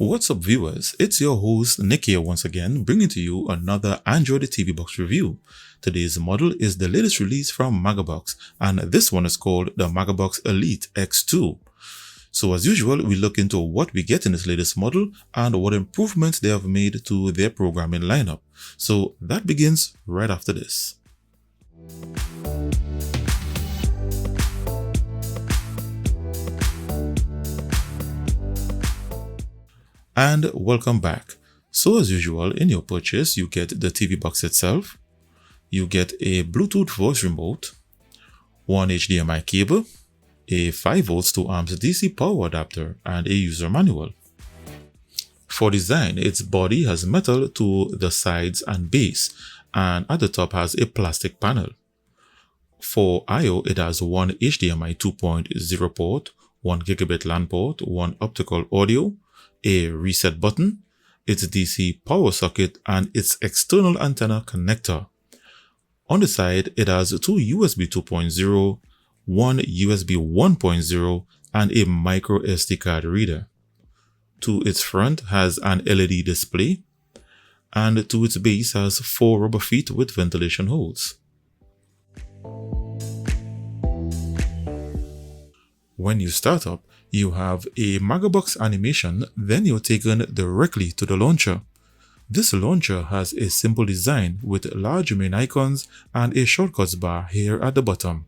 What's up viewers, it's your host Nick here once again, bringing to you another Android TV box review. Today's model is the latest release from Magabox, and this one is called the Magabox Elite X2. So as usual, we look into what we get in this latest model and what improvements they have made to their programming lineup. So that begins right after this. And welcome back. So as usual, in your purchase, you get the TV box itself, you get a Bluetooth voice remote, one HDMI cable, a 5V 2 amps DC power adapter, and a user manual. For design, its body has metal to the sides and base, and at the top has a plastic panel. For I/O, it has one HDMI 2.0 port, one gigabit LAN port, one optical audio, a reset button, its DC power socket, and its external antenna connector. On the side, it has two USB 2.0, one USB 1.0, and a micro SD card reader. To its front has an LED display, and to its base has four rubber feet with ventilation holes. When you start up, you have a Magabox animation, then you're taken directly to the launcher. This launcher has a simple design with large main icons and a shortcuts bar here at the bottom.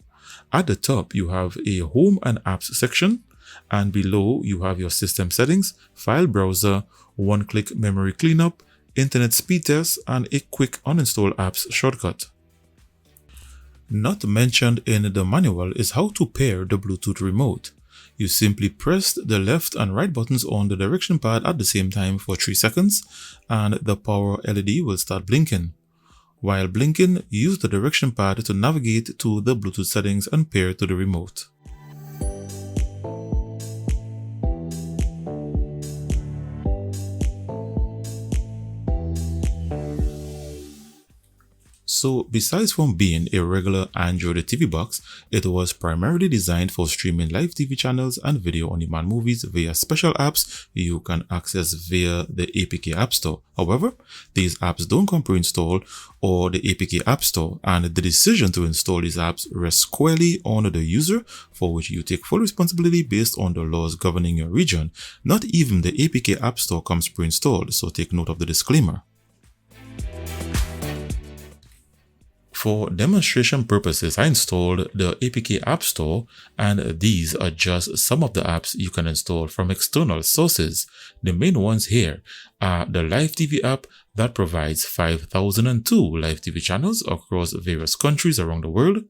At the top, you have a home and apps section, and below you have your system settings, file browser, one-click memory cleanup, internet speed test, and a quick uninstall apps shortcut. Not mentioned in the manual is how to pair the Bluetooth remote. You simply press the left and right buttons on the direction pad at the same time for 3 seconds, and the power LED will start blinking. While blinking, use the direction pad to navigate to the Bluetooth settings and pair to the remote. So besides from being a regular Android TV box, it was primarily designed for streaming live TV channels and video-on-demand movies via special apps you can access via the APK App Store. However, these apps don't come pre-installed or the APK App Store, and the decision to install these apps rests squarely on the user, for which you take full responsibility based on the laws governing your region. Not even the APK App Store comes pre-installed, so take note of the disclaimer. For demonstration purposes, I installed the APK App Store, and these are just some of the apps you can install from external sources. The main ones here are the Live TV app that provides 5,002 live TV channels across various countries around the world.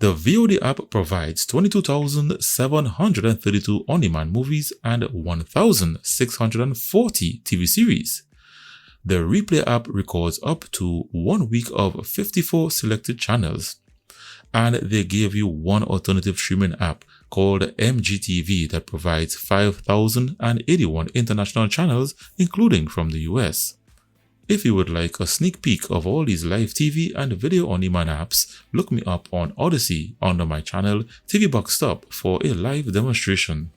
The VOD app provides 22,732 on-demand movies and 1,640 TV series. The Replay app records up to 1 week of 54 selected channels, and they gave you one alternative streaming app called MGTV that provides 5,081 international channels, including from the US. If you would like a sneak peek of all these live TV and video on-demand apps, look me up on Odyssey under my channel TV Box Stop for a live demonstration.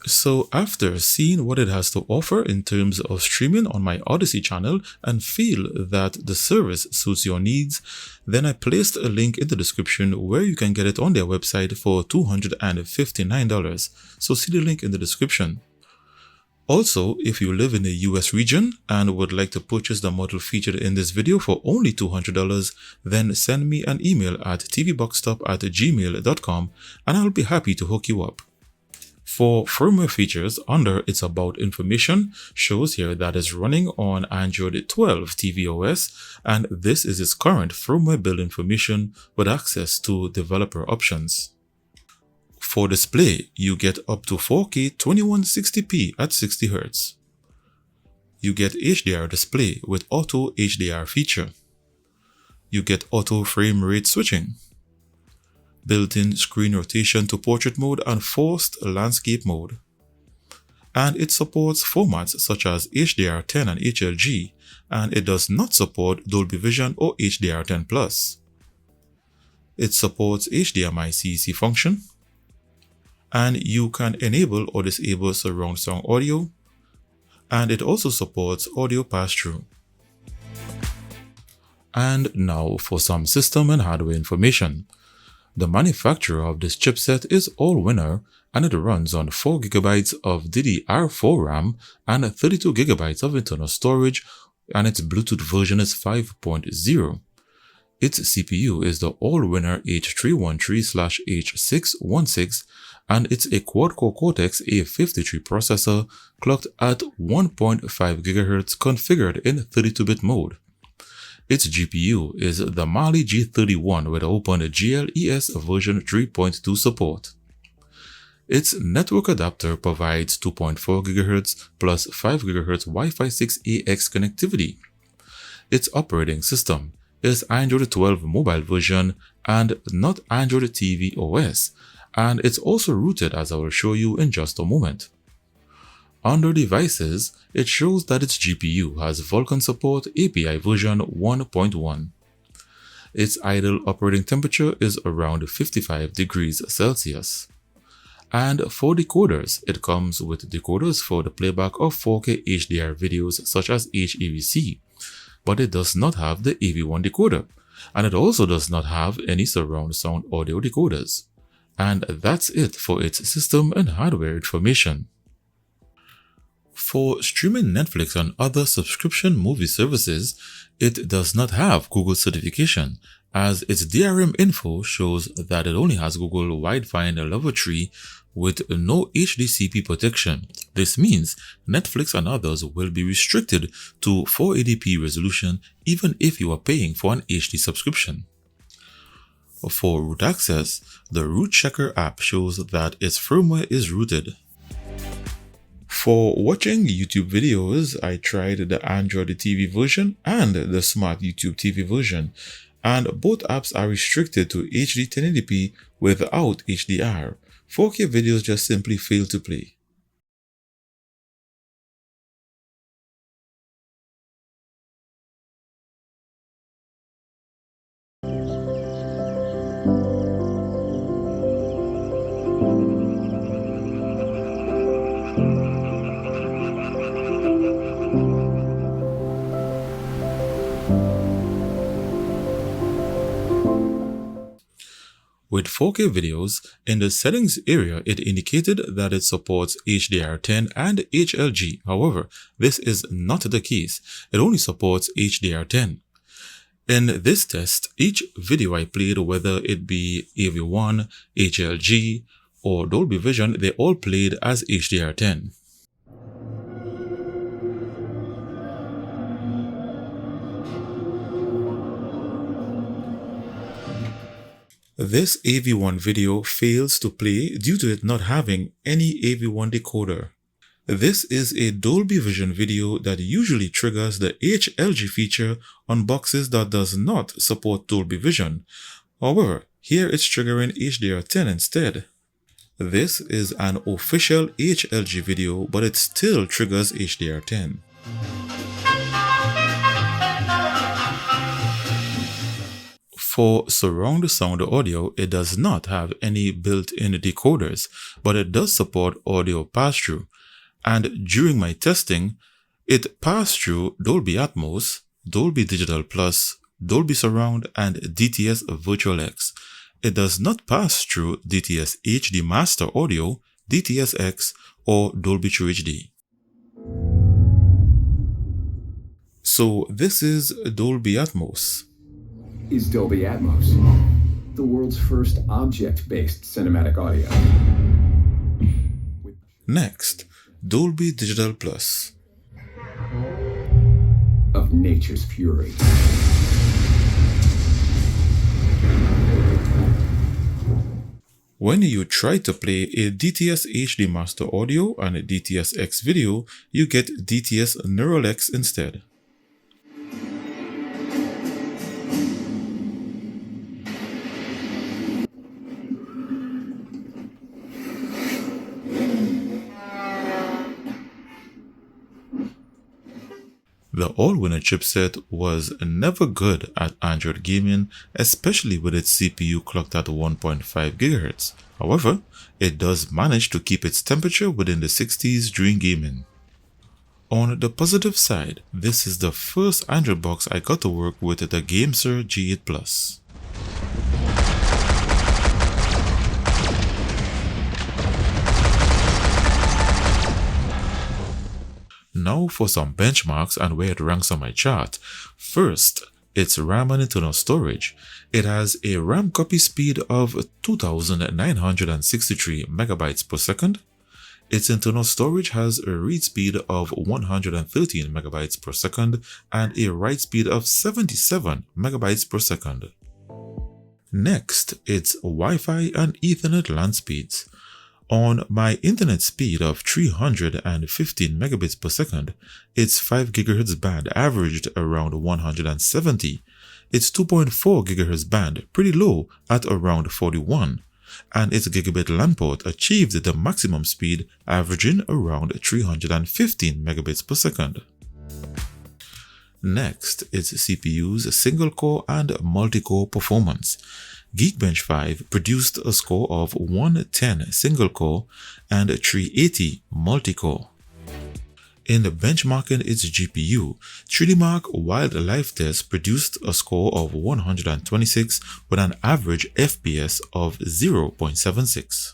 So after seeing what it has to offer in terms of streaming on my Odyssey channel and feel that the service suits your needs, then I placed a link in the description where you can get it on their website for $259. So see the link in the description. Also, if you live in the US region and would like to purchase the model featured in this video for only $200, then send me an email at tvboxstop@gmail.com and I'll be happy to hook you up. For firmware features, under its About information shows here that it's running on Android 12 tvOS, and this is its current firmware build information with access to developer options. For display, you get up to 4K 2160p at 60Hz. You get HDR display with auto HDR feature. You get auto frame rate switching, built-in screen rotation to portrait mode and forced landscape mode. And it supports formats such as HDR10 and HLG, and it does not support Dolby Vision or HDR10+. It supports HDMI CEC function, and you can enable or disable surround sound audio, and it also supports audio pass-through. And now for some system and hardware information. The manufacturer of this chipset is Allwinner, and it runs on 4GB of DDR4 RAM and 32GB of internal storage, and its Bluetooth version is 5.0. Its CPU is the Allwinner H313/H616, and it's a quad-core Cortex A53 processor clocked at 1.5 GHz configured in 32-bit mode. Its GPU is the Mali G31 with open GLES version 3.2 support. Its network adapter provides 2.4 GHz plus 5 GHz Wi-Fi 6AX connectivity. Its operating system is Android 12 mobile version and not Android TV OS, and it's also rooted, as I will show you in just a moment. Under devices, it shows that its GPU has Vulkan support API version 1.1. Its idle operating temperature is around 55 degrees Celsius. And for decoders, it comes with decoders for the playback of 4K HDR videos such as HEVC, but it does not have the AV1 decoder, and it also does not have any surround sound audio decoders. And that's it for its system and hardware information. For streaming Netflix and other subscription movie services, it does not have Google certification, as its DRM info shows that it only has Google Widevine Level 3 with no HDCP protection. This means Netflix and others will be restricted to 480p resolution even if you are paying for an HD subscription. For root access, the Root Checker app shows that its firmware is rooted. For watching YouTube videos, I tried the Android TV version and the Smart YouTube TV version, and both apps are restricted to HD 1080p without HDR. 4K videos just simply fail to play. With 4K videos, in the settings area it indicated that it supports HDR10 and HLG. However, this is not the case. It only supports HDR10. In this test, each video I played, whether it be AV1, HLG, or Dolby Vision, they all played as HDR10. This AV1 video fails to play due to it not having any AV1 decoder. This is a Dolby Vision video that usually triggers the HLG feature on boxes that does not support Dolby Vision. However, here it's triggering HDR10 instead. This is an official HLG video, but it still triggers HDR10. For surround sound audio, it does not have any built-in decoders, but it does support audio pass-through. And during my testing, it passed through Dolby Atmos, Dolby Digital Plus, Dolby Surround, and DTS Virtual X. It does not pass through DTS HD Master Audio, DTS X, or Dolby True HD. So this is Dolby Atmos. Is Dolby Atmos, the world's first object-based cinematic audio. Next, Dolby Digital Plus. Of nature's fury. When you try to play a DTS HD Master Audio and a DTS X video, you get DTS Neural X instead. The Allwinner chipset was never good at Android gaming, especially with its CPU clocked at 1.5 GHz. However, it does manage to keep its temperature within the 60s during gaming. On the positive side, this is the first Android box I got to work with the GameSir G8 Plus. Now for some benchmarks and where it ranks on my chart. First, its RAM and internal storage. It has a RAM copy speed of 2963 megabytes per second. Its internal storage has a read speed of 113 megabytes per second and a write speed of 77 megabytes per second. Next, its Wi-Fi and Ethernet LAN speeds. On my internet speed of 315 megabits per second, its 5 GHz band averaged around 170, its 2.4 GHz band pretty low at around 41, and its gigabit LAN port achieved the maximum speed averaging around 315 megabits per second. Next, its CPU's single-core and multi-core performance. Geekbench 5 produced a score of 110 single-core and 380 multi-core. In benchmarking its GPU, 3DMark Wildlife Test produced a score of 126 with an average FPS of 0.76.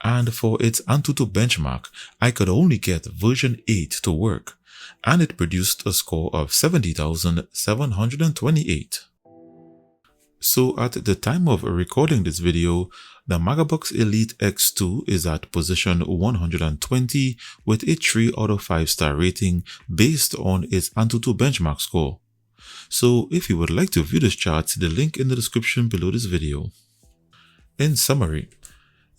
And for its Antutu benchmark, I could only get version 8 to work, and it produced a score of 70,728. So at the time of recording this video, the Magabox Elite X2 is at position 120 with a 3 out of 5 star rating based on its Antutu benchmark score. So if you would like to view this chart, see the link in the description below this video. In summary,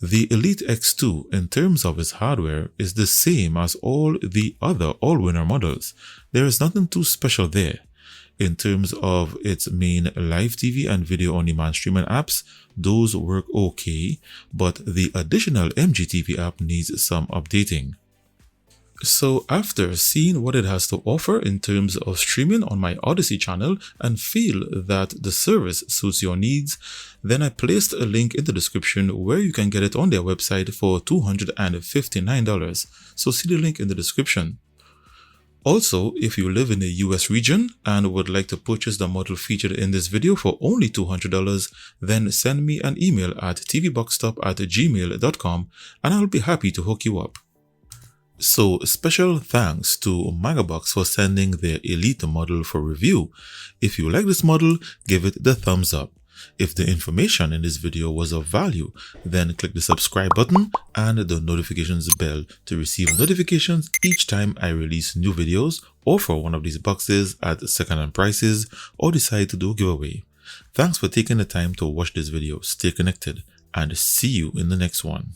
the Elite X2 in terms of its hardware is the same as all the other all-winner models. There is nothing too special there. In terms of its main live TV and video on demand streaming apps, those work okay, but the additional MGTV app needs some updating. So after seeing what it has to offer in terms of streaming on my Odyssey channel and feel that the service suits your needs, then I placed a link in the description where you can get it on their website for $259. So see the link in the description. Also, if you live in the US region and would like to purchase the model featured in this video for only $200, then send me an email at tvboxstop@gmail.com and I'll be happy to hook you up. So special thanks to Magabox for sending their Elite model for review. If you like this model, give it the thumbs up. If the information in this video was of value, then click the subscribe button and the notifications bell to receive notifications each time I release new videos, offer one of these boxes at second-hand prices, or decide to do a giveaway. Thanks for taking the time to watch this video. Stay connected and see you in the next one.